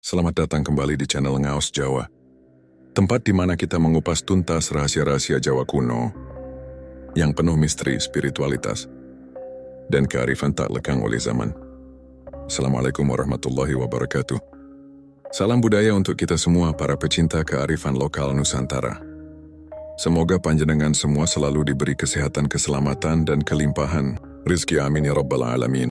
Selamat datang kembali di channel Ngaos Jawa, tempat di mana kita mengupas tuntas rahasia-rahasia Jawa kuno yang penuh misteri, spiritualitas, dan kearifan tak lekang oleh zaman. Assalamualaikum warahmatullahi wabarakatuh. Salam budaya untuk kita semua para pecinta kearifan lokal Nusantara. Semoga panjenengan semua selalu diberi kesehatan, keselamatan, dan kelimpahan rizki, amin ya rabbal alamin.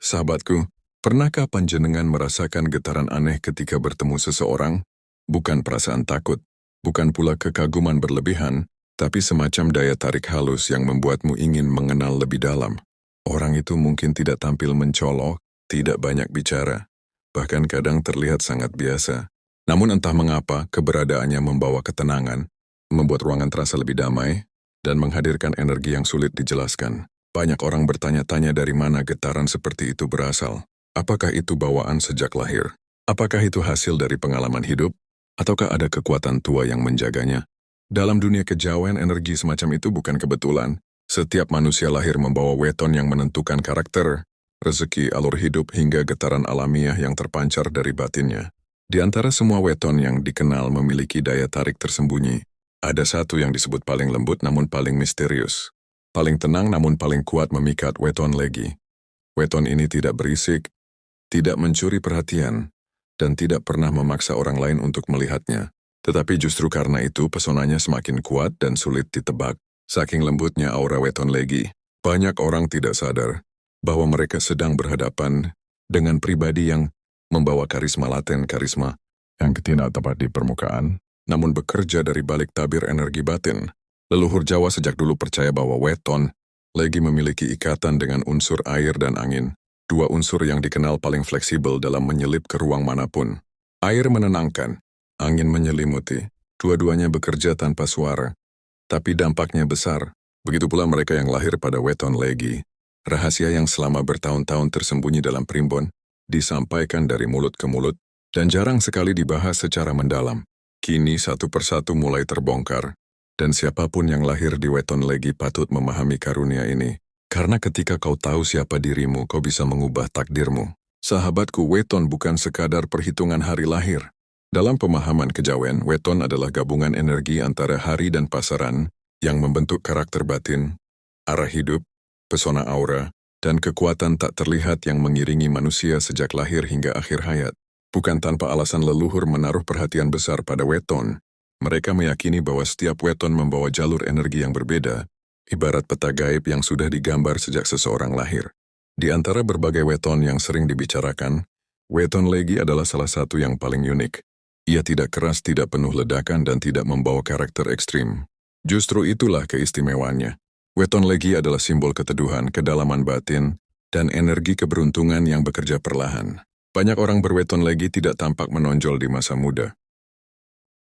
Sahabatku, pernahkah panjenengan merasakan getaran aneh ketika bertemu seseorang? Bukan perasaan takut, bukan pula kekaguman berlebihan, tapi semacam daya tarik halus yang membuatmu ingin mengenal lebih dalam. Orang itu mungkin tidak tampil mencolok, tidak banyak bicara, bahkan kadang terlihat sangat biasa. Namun entah mengapa keberadaannya membawa ketenangan, membuat ruangan terasa lebih damai, dan menghadirkan energi yang sulit dijelaskan. Banyak orang bertanya-tanya dari mana getaran seperti itu berasal. Apakah itu bawaan sejak lahir? Apakah itu hasil dari pengalaman hidup? Ataukah ada kekuatan tua yang menjaganya? Dalam dunia kejawen, energi semacam itu bukan kebetulan. Setiap manusia lahir membawa weton yang menentukan karakter, rezeki, alur hidup, hingga getaran alamiah yang terpancar dari batinnya. Di antara semua weton yang dikenal memiliki daya tarik tersembunyi, ada satu yang disebut paling lembut namun paling misterius. Paling tenang namun paling kuat memikat, weton legi. Weton ini tidak berisik, tidak mencuri perhatian, dan tidak pernah memaksa orang lain untuk melihatnya. Tetapi justru karena itu pesonanya semakin kuat dan sulit ditebak. Saking lembutnya aura weton legi, banyak orang tidak sadar bahwa mereka sedang berhadapan dengan pribadi yang membawa karisma laten, karisma yang tidak tepat di permukaan, namun bekerja dari balik tabir energi batin. Leluhur Jawa sejak dulu percaya bahwa weton legi memiliki ikatan dengan unsur air dan angin. Dua unsur yang dikenal paling fleksibel dalam menyelip ke ruang manapun. Air menenangkan, angin menyelimuti, dua-duanya bekerja tanpa suara, tapi dampaknya besar. Begitu pula mereka yang lahir pada weton legi. Rahasia yang selama bertahun-tahun tersembunyi dalam primbon, disampaikan dari mulut ke mulut, dan jarang sekali dibahas secara mendalam. Kini satu persatu mulai terbongkar, dan siapapun yang lahir di weton legi patut memahami karunia ini. Karena ketika kau tahu siapa dirimu, kau bisa mengubah takdirmu. Sahabatku, weton bukan sekadar perhitungan hari lahir. Dalam pemahaman kejawen, weton adalah gabungan energi antara hari dan pasaran yang membentuk karakter batin, arah hidup, pesona aura, dan kekuatan tak terlihat yang mengiringi manusia sejak lahir hingga akhir hayat. Bukan tanpa alasan leluhur menaruh perhatian besar pada weton. Mereka meyakini bahwa setiap weton membawa jalur energi yang berbeda, ibarat peta gaib yang sudah digambar sejak seseorang lahir. Di antara berbagai weton yang sering dibicarakan, weton legi adalah salah satu yang paling unik. Ia tidak keras, tidak penuh ledakan, dan tidak membawa karakter ekstrim. Justru itulah keistimewaannya. Weton legi adalah simbol keteduhan, kedalaman batin, dan energi keberuntungan yang bekerja perlahan. Banyak orang berweton legi tidak tampak menonjol di masa muda.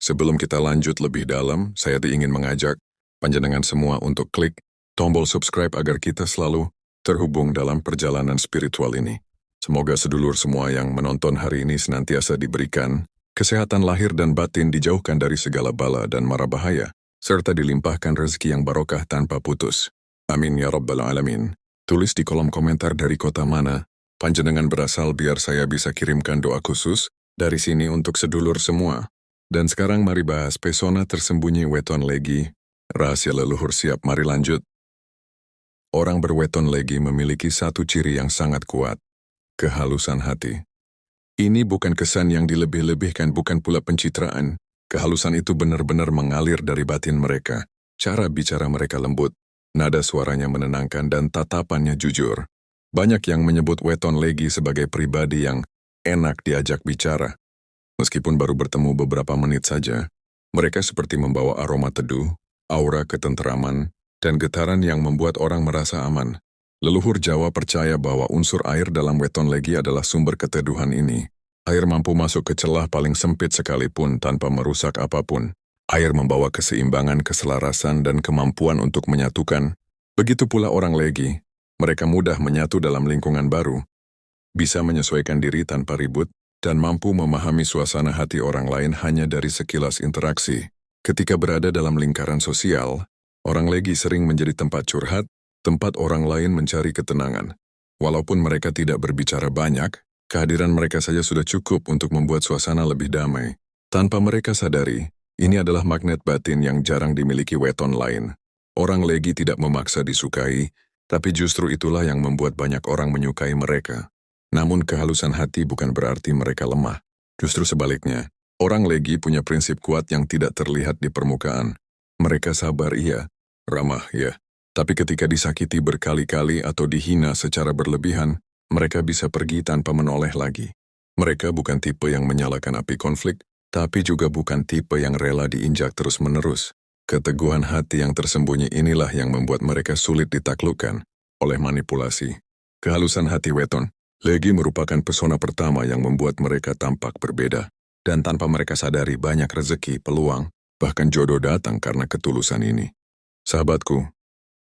Sebelum kita lanjut lebih dalam, saya ingin mengajak panjenengan semua untuk klik tombol subscribe agar kita selalu terhubung dalam perjalanan spiritual ini. Semoga sedulur semua yang menonton hari ini senantiasa diberikan kesehatan lahir dan batin, dijauhkan dari segala bala dan mara bahaya, serta dilimpahkan rezeki yang barokah tanpa putus. Amin ya rabbal alamin. Tulis di kolom komentar dari kota mana panjenengan berasal biar saya bisa kirimkan doa khusus dari sini untuk sedulur semua. Dan sekarang mari bahas pesona tersembunyi weton legi. Rahasia leluhur siap, mari lanjut. Orang berweton legi memiliki satu ciri yang sangat kuat, kehalusan hati. Ini bukan kesan yang dilebih-lebihkan, bukan pula pencitraan. Kehalusan itu benar-benar mengalir dari batin mereka. Cara bicara mereka lembut, nada suaranya menenangkan, dan tatapannya jujur. Banyak yang menyebut weton legi sebagai pribadi yang enak diajak bicara. Meskipun baru bertemu beberapa menit saja, mereka seperti membawa aroma teduh, aura ketenteraman, dan getaran yang membuat orang merasa aman. Leluhur Jawa percaya bahwa unsur air dalam weton legi adalah sumber keteduhan ini. Air mampu masuk ke celah paling sempit sekalipun tanpa merusak apapun. Air membawa keseimbangan, keselarasan, dan kemampuan untuk menyatukan. Begitu pula orang legi. Mereka mudah menyatu dalam lingkungan baru, bisa menyesuaikan diri tanpa ribut, dan mampu memahami suasana hati orang lain hanya dari sekilas interaksi. Ketika berada dalam lingkaran sosial, orang legi sering menjadi tempat curhat, tempat orang lain mencari ketenangan. Walaupun mereka tidak berbicara banyak, kehadiran mereka saja sudah cukup untuk membuat suasana lebih damai. Tanpa mereka sadari, ini adalah magnet batin yang jarang dimiliki weton lain. Orang Legi tidak memaksa disukai, tapi justru itulah yang membuat banyak orang menyukai mereka. Namun kehalusan hati bukan berarti mereka lemah. Justru sebaliknya, orang Legi punya prinsip kuat yang tidak terlihat di permukaan. Mereka sabar iya, ramah ya. Tapi ketika disakiti berkali-kali atau dihina secara berlebihan, mereka bisa pergi tanpa menoleh lagi. Mereka bukan tipe yang menyalakan api konflik, tapi juga bukan tipe yang rela diinjak terus-menerus. Keteguhan hati yang tersembunyi inilah yang membuat mereka sulit ditaklukkan oleh manipulasi. Kehalusan hati weton, Legi merupakan pesona pertama yang membuat mereka tampak berbeda. Dan tanpa mereka sadari banyak rezeki, peluang, bahkan jodoh datang karena ketulusan ini. Sahabatku,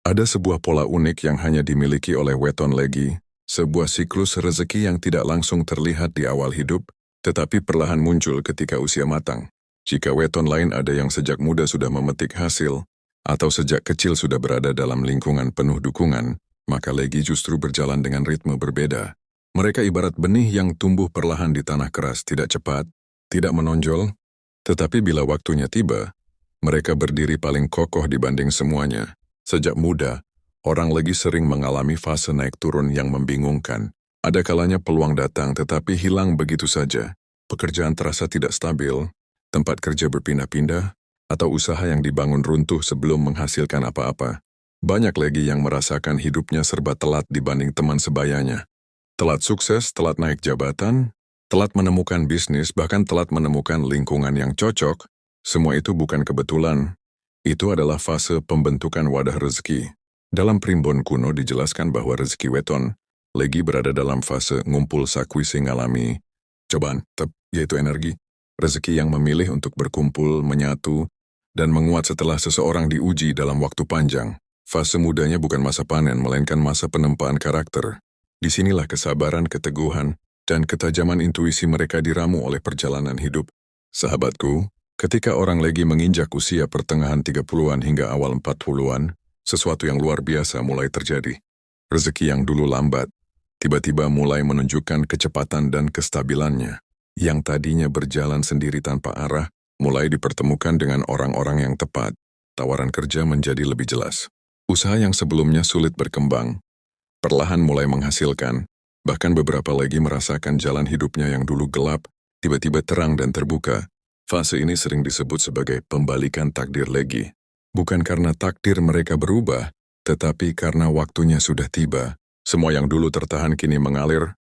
ada sebuah pola unik yang hanya dimiliki oleh weton Legi, sebuah siklus rezeki yang tidak langsung terlihat di awal hidup, tetapi perlahan muncul ketika usia matang. Jika weton lain ada yang sejak muda sudah memetik hasil, atau sejak kecil sudah berada dalam lingkungan penuh dukungan, maka Legi justru berjalan dengan ritme berbeda. Mereka ibarat benih yang tumbuh perlahan di tanah keras, tidak cepat, tidak menonjol, tetapi bila waktunya tiba, mereka berdiri paling kokoh dibanding semuanya. Sejak muda, orang Legi sering mengalami fase naik turun yang membingungkan. Ada kalanya peluang datang tetapi hilang begitu saja. Pekerjaan terasa tidak stabil, tempat kerja berpindah-pindah, atau usaha yang dibangun runtuh sebelum menghasilkan apa-apa. Banyak Legi yang merasakan hidupnya serba telat dibanding teman sebayanya. Telat sukses, telat naik jabatan, telat menemukan bisnis, bahkan telat menemukan lingkungan yang cocok. Semua itu bukan kebetulan. Itu adalah fase pembentukan wadah rezeki. Dalam primbon kuno dijelaskan bahwa rezeki weton, Legi berada dalam fase ngumpul sakwisi ngalami cobaan, yaitu energi. Rezeki yang memilih untuk berkumpul, menyatu, dan menguat setelah seseorang diuji dalam waktu panjang. Fase mudanya bukan masa panen, melainkan masa penempaan karakter. Disinilah kesabaran, keteguhan, dan ketajaman intuisi mereka diramu oleh perjalanan hidup. Sahabatku, ketika orang Legi menginjak usia pertengahan 30-an hingga awal 40-an, sesuatu yang luar biasa mulai terjadi. Rezeki yang dulu lambat, tiba-tiba mulai menunjukkan kecepatan dan kestabilannya. Yang tadinya berjalan sendiri tanpa arah, mulai dipertemukan dengan orang-orang yang tepat. Tawaran kerja menjadi lebih jelas. Usaha yang sebelumnya sulit berkembang, perlahan mulai menghasilkan. Bahkan beberapa Legi merasakan jalan hidupnya yang dulu gelap, tiba-tiba terang dan terbuka. Fase ini sering disebut sebagai pembalikan takdir Legi. Bukan karena takdir mereka berubah, tetapi karena waktunya sudah tiba. Semua yang dulu tertahan kini mengalir,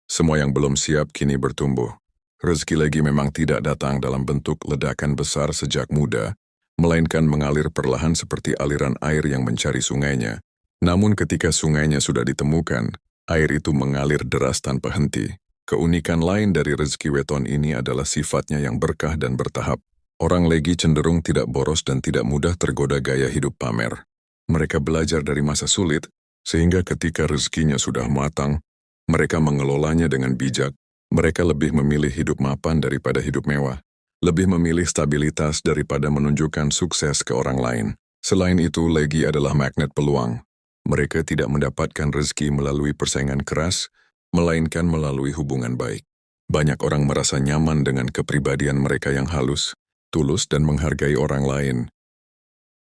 semua yang belum siap kini bertumbuh. Rezeki Legi memang tidak datang dalam bentuk ledakan besar sejak muda, melainkan mengalir perlahan seperti aliran air yang mencari sungainya. Namun ketika sungainya sudah ditemukan, air itu mengalir deras tanpa henti. Keunikan lain dari rezeki weton ini adalah sifatnya yang berkah dan bertahap. Orang Legi cenderung tidak boros dan tidak mudah tergoda gaya hidup pamer. Mereka belajar dari masa sulit, sehingga ketika rezekinya sudah matang, mereka mengelolanya dengan bijak. Mereka lebih memilih hidup mapan daripada hidup mewah. Lebih memilih stabilitas daripada menunjukkan sukses ke orang lain. Selain itu, Legi adalah magnet peluang. Mereka tidak mendapatkan rezeki melalui persaingan keras, melainkan melalui hubungan baik. Banyak orang merasa nyaman dengan kepribadian mereka yang halus, tulus dan menghargai orang lain.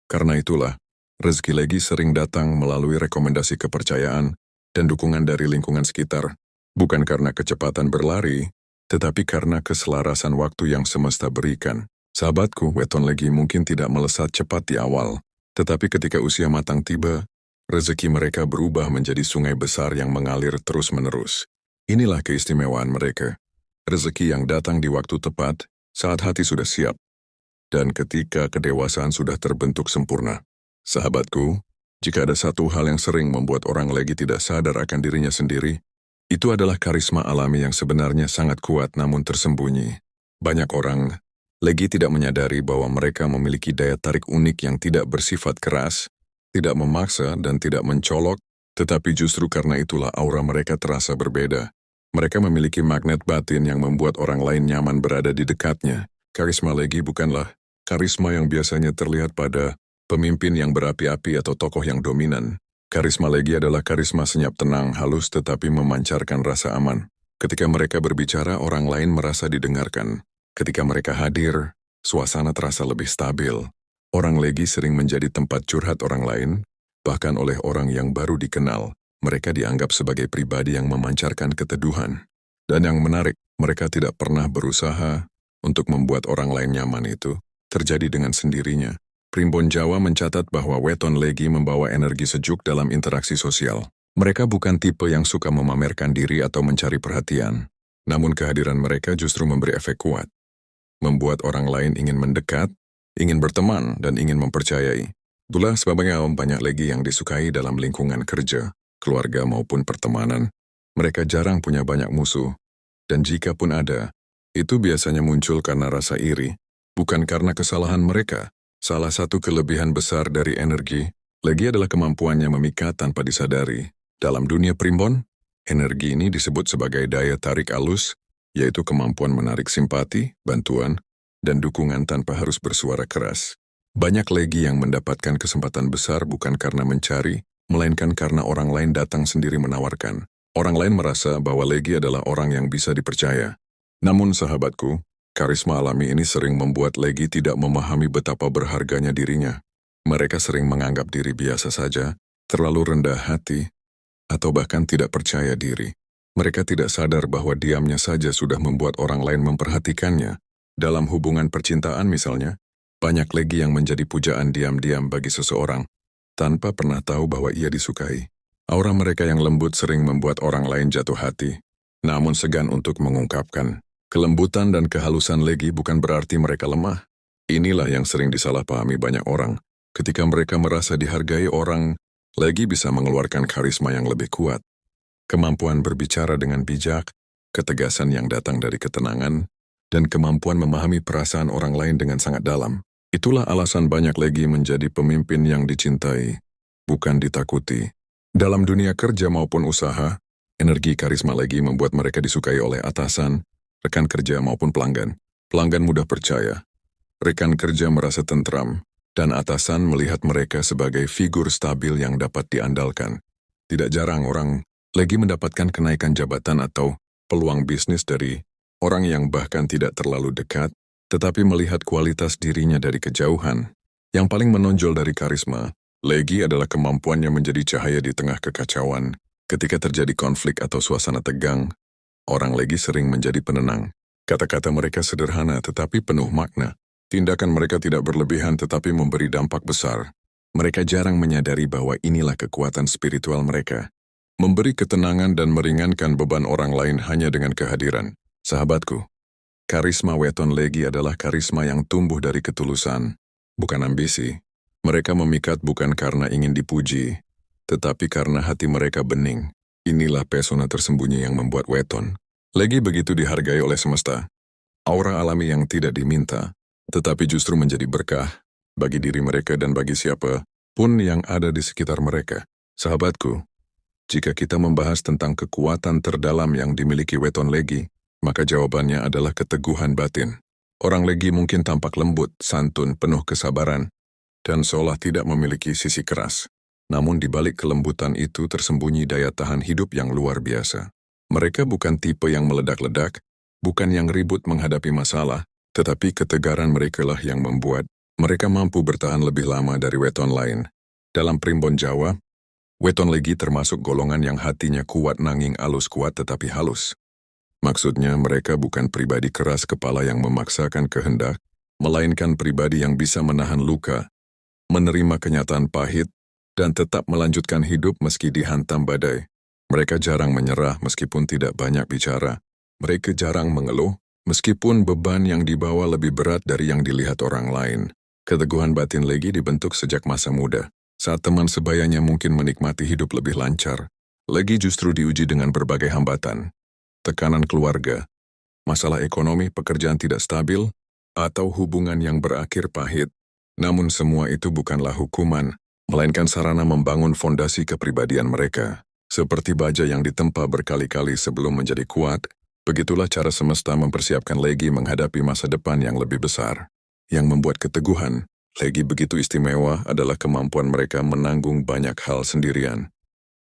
Karena itulah, rezeki Legi sering datang melalui rekomendasi kepercayaan dan dukungan dari lingkungan sekitar, bukan karena kecepatan berlari, tetapi karena keselarasan waktu yang semesta berikan. Sahabatku, weton Legi mungkin tidak melesat cepat di awal, tetapi ketika usia matang tiba, rezeki mereka berubah menjadi sungai besar yang mengalir terus-menerus. Inilah keistimewaan mereka. Rezeki yang datang di waktu tepat, saat hati sudah siap, dan ketika kedewasaan sudah terbentuk sempurna. Sahabatku, jika ada satu hal yang sering membuat orang Legi tidak sadar akan dirinya sendiri, itu adalah karisma alami yang sebenarnya sangat kuat namun tersembunyi. Banyak orang, Legi tidak menyadari bahwa mereka memiliki daya tarik unik yang tidak bersifat keras, tidak memaksa dan tidak mencolok, tetapi justru karena itulah aura mereka terasa berbeda. Mereka memiliki magnet batin yang membuat orang lain nyaman berada di dekatnya. Karisma Legi bukanlah karisma yang biasanya terlihat pada pemimpin yang berapi-api atau tokoh yang dominan. Karisma Legi adalah karisma senyap tenang, halus tetapi memancarkan rasa aman. Ketika mereka berbicara, orang lain merasa didengarkan. Ketika mereka hadir, suasana terasa lebih stabil. Orang Legi sering menjadi tempat curhat orang lain, bahkan oleh orang yang baru dikenal. Mereka dianggap sebagai pribadi yang memancarkan keteduhan. Dan yang menarik, mereka tidak pernah berusaha untuk membuat orang lain nyaman. Itu terjadi dengan sendirinya. Primbon Jawa mencatat bahwa weton Legi membawa energi sejuk dalam interaksi sosial. Mereka bukan tipe yang suka memamerkan diri atau mencari perhatian. Namun kehadiran mereka justru memberi efek kuat. Membuat orang lain ingin mendekat, ingin berteman, dan ingin mempercayai. Itulah sebabnya banyak Legi yang disukai dalam lingkungan kerja, keluarga maupun pertemanan. Mereka jarang punya banyak musuh. Dan jika pun ada, itu biasanya muncul karena rasa iri, bukan karena kesalahan mereka. Salah satu kelebihan besar dari energi Legi adalah kemampuannya memikat tanpa disadari. Dalam dunia primbon, energi ini disebut sebagai daya tarik alus, yaitu kemampuan menarik simpati, bantuan, dan dukungan tanpa harus bersuara keras. Banyak Legi yang mendapatkan kesempatan besar bukan karena mencari, melainkan karena orang lain datang sendiri menawarkan. Orang lain merasa bahwa Legi adalah orang yang bisa dipercaya. Namun sahabatku, karisma alami ini sering membuat Legi tidak memahami betapa berharganya dirinya. Mereka sering menganggap diri biasa saja, terlalu rendah hati, atau bahkan tidak percaya diri. Mereka tidak sadar bahwa diamnya saja sudah membuat orang lain memperhatikannya. Dalam hubungan percintaan misalnya, banyak Legi yang menjadi pujaan diam-diam bagi seseorang, tanpa pernah tahu bahwa ia disukai. Aura mereka yang lembut sering membuat orang lain jatuh hati, namun segan untuk mengungkapkan. Kelembutan dan kehalusan Legi bukan berarti mereka lemah. Inilah yang sering disalahpahami banyak orang. Ketika mereka merasa dihargai orang, Legi bisa mengeluarkan karisma yang lebih kuat. Kemampuan berbicara dengan bijak, ketegasan yang datang dari ketenangan, dan kemampuan memahami perasaan orang lain dengan sangat dalam. Itulah alasan banyak Legi menjadi pemimpin yang dicintai, bukan ditakuti. Dalam dunia kerja maupun usaha, energi karisma Legi membuat mereka disukai oleh atasan, rekan kerja maupun pelanggan. Pelanggan mudah percaya. Rekan kerja merasa tentram, dan atasan melihat mereka sebagai figur stabil yang dapat diandalkan. Tidak jarang orang Legi mendapatkan kenaikan jabatan atau peluang bisnis dari orang yang bahkan tidak terlalu dekat, tetapi melihat kualitas dirinya dari kejauhan. Yang paling menonjol dari karisma Legi adalah kemampuannya menjadi cahaya di tengah kekacauan. Ketika terjadi konflik atau suasana tegang, orang Legi sering menjadi penenang. Kata-kata mereka sederhana tetapi penuh makna. Tindakan mereka tidak berlebihan tetapi memberi dampak besar. Mereka jarang menyadari bahwa inilah kekuatan spiritual mereka. Memberi ketenangan dan meringankan beban orang lain hanya dengan kehadiran. Sahabatku, karisma weton Legi adalah karisma yang tumbuh dari ketulusan, bukan ambisi. Mereka memikat bukan karena ingin dipuji, tetapi karena hati mereka bening. Inilah pesona tersembunyi yang membuat weton Legi begitu dihargai oleh semesta. Aura alami yang tidak diminta, tetapi justru menjadi berkah bagi diri mereka dan bagi siapa pun yang ada di sekitar mereka. Sahabatku, jika kita membahas tentang kekuatan terdalam yang dimiliki weton Legi, maka jawabannya adalah keteguhan batin. Orang Legi mungkin tampak lembut, santun, penuh kesabaran, dan seolah tidak memiliki sisi keras. Namun di balik kelembutan itu tersembunyi daya tahan hidup yang luar biasa. Mereka bukan tipe yang meledak-ledak, bukan yang ribut menghadapi masalah, tetapi ketegaran merekalah yang membuat mereka mampu bertahan lebih lama dari weton lain. Dalam primbon Jawa, weton Legi termasuk golongan yang hatinya kuat nanging alus kuat tetapi halus. Maksudnya mereka bukan pribadi keras kepala yang memaksakan kehendak, melainkan pribadi yang bisa menahan luka, menerima kenyataan pahit, dan tetap melanjutkan hidup meski dihantam badai. Mereka jarang menyerah meskipun tidak banyak bicara. Mereka jarang mengeluh, meskipun beban yang dibawa lebih berat dari yang dilihat orang lain. Keteguhan batin Legi dibentuk sejak masa muda. Saat teman sebayanya mungkin menikmati hidup lebih lancar, Legi justru diuji dengan berbagai hambatan. Tekanan keluarga, masalah ekonomi, pekerjaan tidak stabil, atau hubungan yang berakhir pahit. Namun semua itu bukanlah hukuman, melainkan sarana membangun fondasi kepribadian mereka. Seperti baja yang ditempa berkali-kali sebelum menjadi kuat, begitulah cara semesta mempersiapkan Legi menghadapi masa depan yang lebih besar. Yang membuat keteguhan Legi begitu istimewa adalah kemampuan mereka menanggung banyak hal sendirian.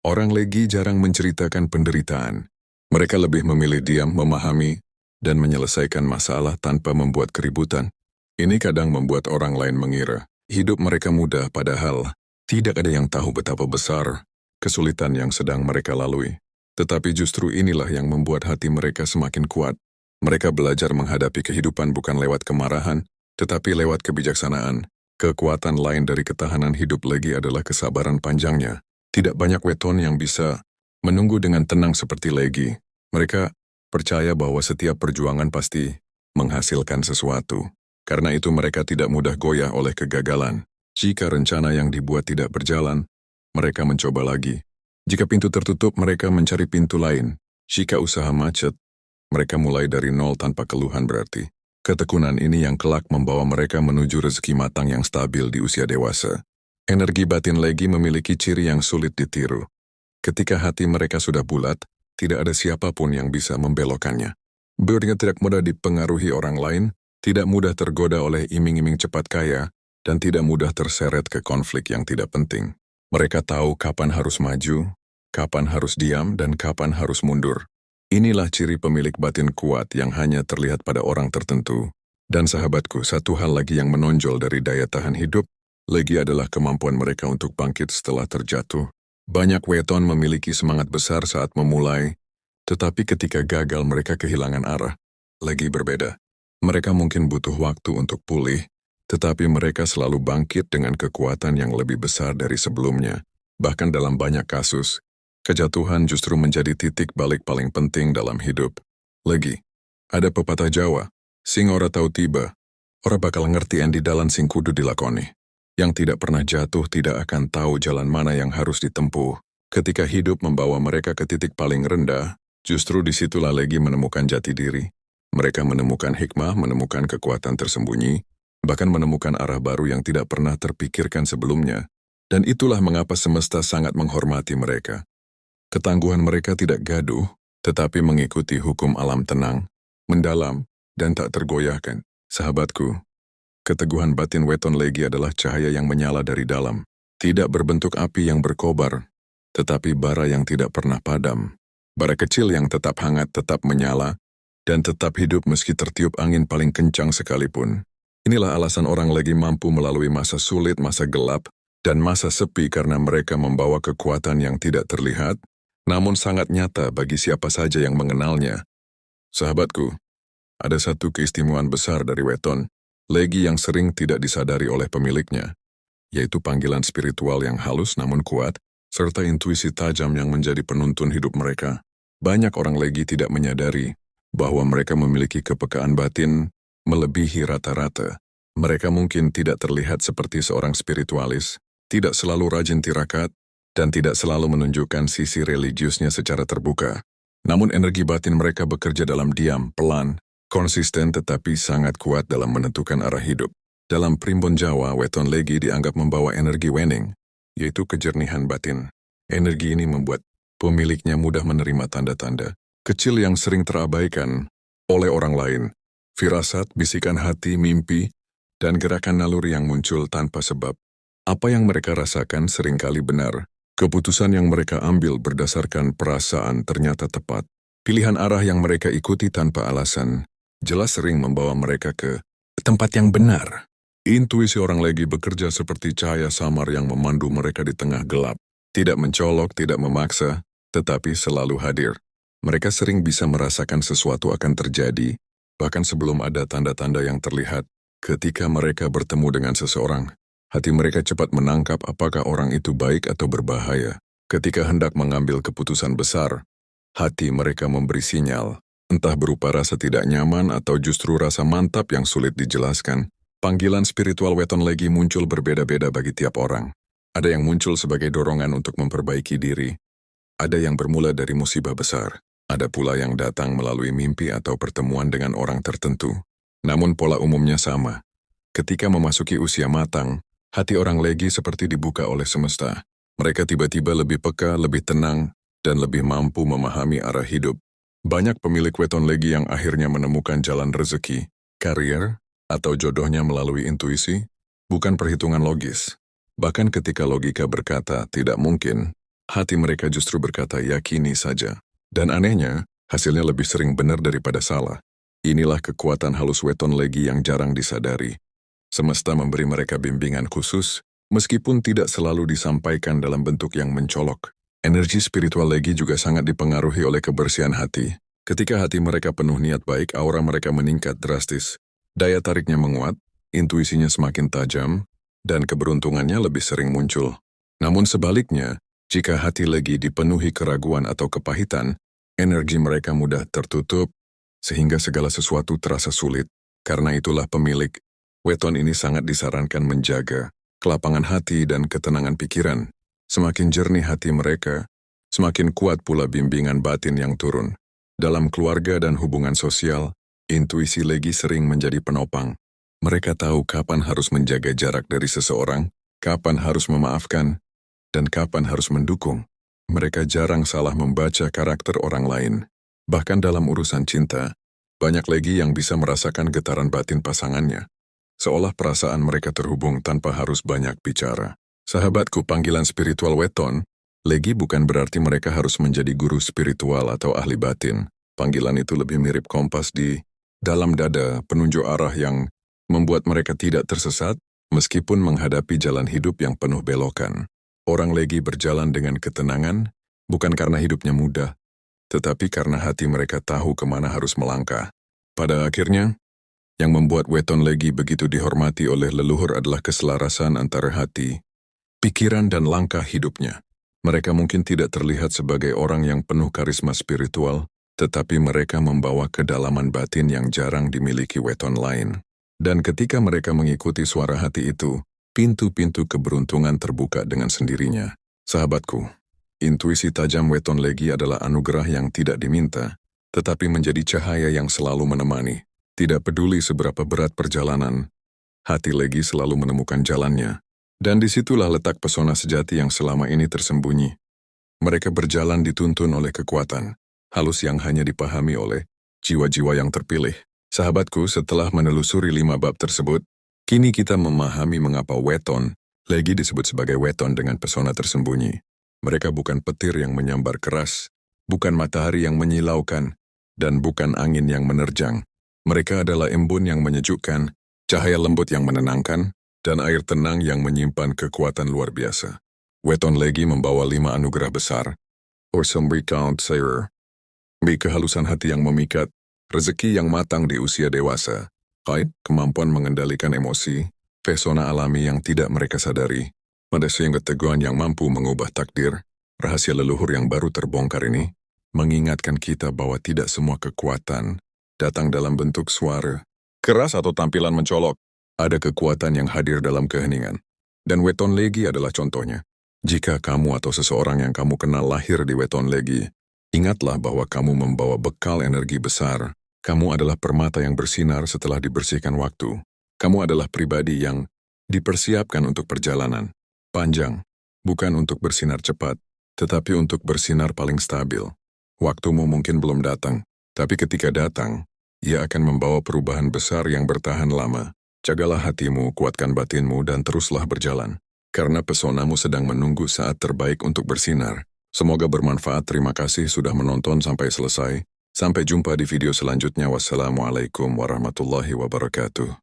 Orang Legi jarang menceritakan penderitaan. Mereka lebih memilih diam, memahami, dan menyelesaikan masalah tanpa membuat keributan. Ini kadang membuat orang lain mengira hidup mereka mudah, padahal tidak ada yang tahu betapa besar kesulitan yang sedang mereka lalui. Tetapi justru inilah yang membuat hati mereka semakin kuat. Mereka belajar menghadapi kehidupan bukan lewat kemarahan, tetapi lewat kebijaksanaan. Kekuatan lain dari ketahanan hidup Legi adalah kesabaran panjangnya. Tidak banyak weton yang bisa menunggu dengan tenang seperti Legi. Mereka percaya bahwa setiap perjuangan pasti menghasilkan sesuatu. Karena itu mereka tidak mudah goyah oleh kegagalan. Jika rencana yang dibuat tidak berjalan, mereka mencoba lagi. Jika pintu tertutup, mereka mencari pintu lain. Jika usaha macet, mereka mulai dari nol tanpa keluhan berarti. Ketekunan ini yang kelak membawa mereka menuju rezeki matang yang stabil di usia dewasa. Energi batin Legi memiliki ciri yang sulit ditiru. Ketika hati mereka sudah bulat, tidak ada siapapun yang bisa membelokkannya. Mereka tidak mudah dipengaruhi orang lain, tidak mudah tergoda oleh iming-iming cepat kaya, dan tidak mudah terseret ke konflik yang tidak penting. Mereka tahu kapan harus maju, kapan harus diam, dan kapan harus mundur. Inilah ciri pemilik batin kuat yang hanya terlihat pada orang tertentu. Dan sahabatku, satu hal lagi yang menonjol dari daya tahan hidup, Legi adalah kemampuan mereka untuk bangkit setelah terjatuh. Banyak weton memiliki semangat besar saat memulai, tetapi ketika gagal mereka kehilangan arah. Legi berbeda. Mereka mungkin butuh waktu untuk pulih, tetapi mereka selalu bangkit dengan kekuatan yang lebih besar dari sebelumnya. Bahkan dalam banyak kasus, kejatuhan justru menjadi titik balik paling penting dalam hidup. Legi, ada pepatah Jawa, sing ora tau tiba, ora bakal ngerti endi dalan sing kudu dilakoni. Yang tidak pernah jatuh tidak akan tahu jalan mana yang harus ditempuh. Ketika hidup membawa mereka ke titik paling rendah, justru disitulah Legi menemukan jati diri. Mereka menemukan hikmah, menemukan kekuatan tersembunyi, bahkan menemukan arah baru yang tidak pernah terpikirkan sebelumnya. Dan itulah mengapa semesta sangat menghormati mereka. Ketangguhan mereka tidak gaduh, tetapi mengikuti hukum alam tenang, mendalam, dan tak tergoyahkan. Sahabatku, keteguhan batin weton Legi adalah cahaya yang menyala dari dalam. Tidak berbentuk api yang berkobar, tetapi bara yang tidak pernah padam. Bara kecil yang tetap hangat, tetap menyala, dan tetap hidup meski tertiup angin paling kencang sekalipun. Inilah alasan orang Legi mampu melalui masa sulit, masa gelap, dan masa sepi karena mereka membawa kekuatan yang tidak terlihat, namun sangat nyata bagi siapa saja yang mengenalnya. Sahabatku, ada satu keistimewaan besar dari weton, Legi yang sering tidak disadari oleh pemiliknya, yaitu panggilan spiritual yang halus namun kuat, serta intuisi tajam yang menjadi penuntun hidup mereka. Banyak orang Legi tidak menyadari bahwa mereka memiliki kepekaan batin melebihi rata-rata. Mereka mungkin tidak terlihat seperti seorang spiritualis, tidak selalu rajin tirakat, dan tidak selalu menunjukkan sisi religiusnya secara terbuka. Namun energi batin mereka bekerja dalam diam, pelan, konsisten tetapi sangat kuat dalam menentukan arah hidup. Dalam primbon Jawa, weton Legi dianggap membawa energi wening, yaitu kejernihan batin. Energi ini membuat pemiliknya mudah menerima tanda-tanda kecil yang sering terabaikan oleh orang lain. Firasat, bisikan hati, mimpi, dan gerakan naluri yang muncul tanpa sebab. Apa yang mereka rasakan seringkali benar. Keputusan yang mereka ambil berdasarkan perasaan ternyata tepat. Pilihan arah yang mereka ikuti tanpa alasan jelas sering membawa mereka ke tempat yang benar. Intuisi orang Legi bekerja seperti cahaya samar yang memandu mereka di tengah gelap. Tidak mencolok, tidak memaksa, tetapi selalu hadir. Mereka sering bisa merasakan sesuatu akan terjadi, bahkan sebelum ada tanda-tanda yang terlihat. Ketika mereka bertemu dengan seseorang, hati mereka cepat menangkap apakah orang itu baik atau berbahaya. Ketika hendak mengambil keputusan besar, hati mereka memberi sinyal, entah berupa rasa tidak nyaman atau justru rasa mantap yang sulit dijelaskan. Panggilan spiritual weton Legi muncul berbeda-beda bagi tiap orang. Ada yang muncul sebagai dorongan untuk memperbaiki diri. Ada yang bermula dari musibah besar. Ada pula yang datang melalui mimpi atau pertemuan dengan orang tertentu. Namun pola umumnya sama. Ketika memasuki usia matang, hati orang Legi seperti dibuka oleh semesta. Mereka tiba-tiba lebih peka, lebih tenang, dan lebih mampu memahami arah hidup. Banyak pemilik weton Legi yang akhirnya menemukan jalan rezeki, karier, atau jodohnya melalui intuisi, bukan perhitungan logis. Bahkan ketika logika berkata tidak mungkin, hati mereka justru berkata yakini saja. Dan anehnya, hasilnya lebih sering benar daripada salah. Inilah kekuatan halus weton legi yang jarang disadari. Semesta memberi mereka bimbingan khusus, meskipun tidak selalu disampaikan dalam bentuk yang mencolok. Energi spiritual legi juga sangat dipengaruhi oleh kebersihan hati. Ketika hati mereka penuh niat baik, aura mereka meningkat drastis. Daya tariknya menguat, intuisinya semakin tajam, dan keberuntungannya lebih sering muncul. Namun sebaliknya, jika hati legi dipenuhi keraguan atau kepahitan, energi mereka mudah tertutup, sehingga segala sesuatu terasa sulit. Karena itulah pemilik weton ini sangat disarankan menjaga kelapangan hati dan ketenangan pikiran. Semakin jernih hati mereka, semakin kuat pula bimbingan batin yang turun. Dalam keluarga dan hubungan sosial, intuisi legi sering menjadi penopang. Mereka tahu kapan harus menjaga jarak dari seseorang, kapan harus memaafkan, dan kapan harus mendukung. Mereka jarang salah membaca karakter orang lain. Bahkan dalam urusan cinta, banyak legi yang bisa merasakan getaran batin pasangannya. Seolah perasaan mereka terhubung tanpa harus banyak bicara. Sahabatku, panggilan spiritual weton, legi bukan berarti mereka harus menjadi guru spiritual atau ahli batin. Panggilan itu lebih mirip kompas di dalam dada, penunjuk arah yang membuat mereka tidak tersesat, meskipun menghadapi jalan hidup yang penuh belokan. Orang legi berjalan dengan ketenangan, bukan karena hidupnya mudah, tetapi karena hati mereka tahu kemana harus melangkah. Pada akhirnya, yang membuat weton legi begitu dihormati oleh leluhur adalah keselarasan antara hati, pikiran dan langkah hidupnya. Mereka mungkin tidak terlihat sebagai orang yang penuh karisma spiritual, tetapi mereka membawa kedalaman batin yang jarang dimiliki weton lain. Dan ketika mereka mengikuti suara hati itu, pintu-pintu keberuntungan terbuka dengan sendirinya. Sahabatku, intuisi tajam weton legi adalah anugerah yang tidak diminta, tetapi menjadi cahaya yang selalu menemani. Tidak peduli seberapa berat perjalanan, hati legi selalu menemukan jalannya. Dan disitulah letak pesona sejati yang selama ini tersembunyi. Mereka berjalan dituntun oleh kekuatan halus yang hanya dipahami oleh jiwa-jiwa yang terpilih. Sahabatku, setelah menelusuri 5 bab tersebut, kini kita memahami mengapa weton legi disebut sebagai weton dengan pesona tersembunyi. Mereka bukan petir yang menyambar keras, bukan matahari yang menyilaukan, dan bukan angin yang menerjang. Mereka adalah embun yang menyejukkan, cahaya lembut yang menenangkan, dan air tenang yang menyimpan kekuatan luar biasa. Weton legi membawa 5 anugerah besar. Awesome Recount Sayer. Kehalusan hati yang memikat, rezeki yang matang di usia dewasa, kemampuan mengendalikan emosi, pesona alami yang tidak mereka sadari, medesing keteguhan yang mampu mengubah takdir. Rahasia leluhur yang baru terbongkar ini mengingatkan kita bahwa tidak semua kekuatan datang dalam bentuk suara keras atau tampilan mencolok. Ada kekuatan yang hadir dalam keheningan. Dan weton legi adalah contohnya. Jika kamu atau seseorang yang kamu kenal lahir di weton legi, ingatlah bahwa kamu membawa bekal energi besar. Kamu adalah permata yang bersinar setelah dibersihkan waktu. Kamu adalah pribadi yang dipersiapkan untuk perjalanan panjang, bukan untuk bersinar cepat, tetapi untuk bersinar paling stabil. Waktumu mungkin belum datang, tapi ketika datang, ia akan membawa perubahan besar yang bertahan lama. Jagalah hatimu, kuatkan batinmu, dan teruslah berjalan. Karena pesonamu sedang menunggu saat terbaik untuk bersinar. Semoga bermanfaat. Terima kasih sudah menonton sampai selesai. Sampai jumpa di video selanjutnya. Wassalamualaikum warahmatullahi wabarakatuh.